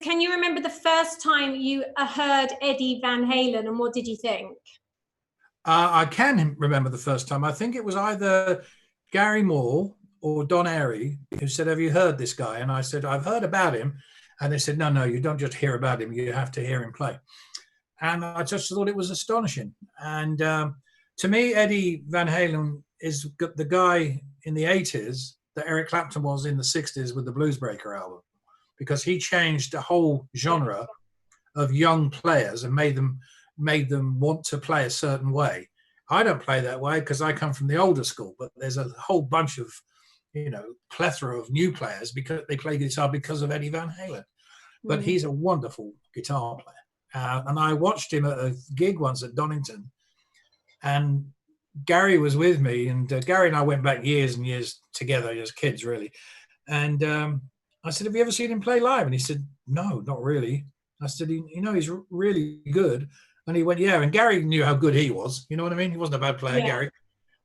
can you remember the first time you heard Eddie Van Halen, and what did you think? I can remember the first time. I think it was either Gary Moore or Don Airy who said, "Have you heard this guy?" And I said, "I've heard about him." And they said, "No, you don't just hear about him. You have to hear him play." And I just thought it was astonishing. And to me, Eddie Van Halen is the guy in the 80s that Eric Clapton was in the 60s with the Bluesbreaker album, because he changed the whole genre of young players and made them want to play a certain way. I don't play that way because I come from the older school, but there's a whole bunch of, plethora of new players because they play guitar because of Eddie Van Halen. But he's a wonderful guitar player. And I watched him at a gig once at Donington, and Gary was with me, and Gary and I went back years and years together as kids, really. And I said, "Have you ever seen him play live?" And he said, "No, not really." I said, "He's really good." And he went, "Yeah." And Gary knew how good he was. You know what I mean? He wasn't a bad player, Gary.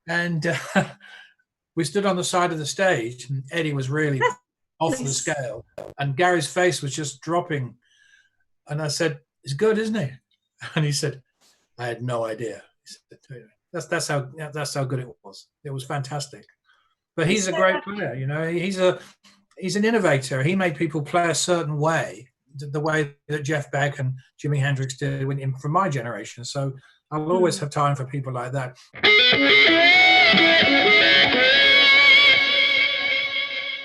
And we stood on the side of the stage, and Eddie was really off the scale. And Gary's face was just dropping. And I said, "It's good, isn't it?" And he said, "I had no idea." He said, that's how good it was. It was fantastic. But he's a great player, he's an innovator. He made people play a certain way, the way that Jeff Beck and Jimi Hendrix did from my generation. So I'll always have time for people like that.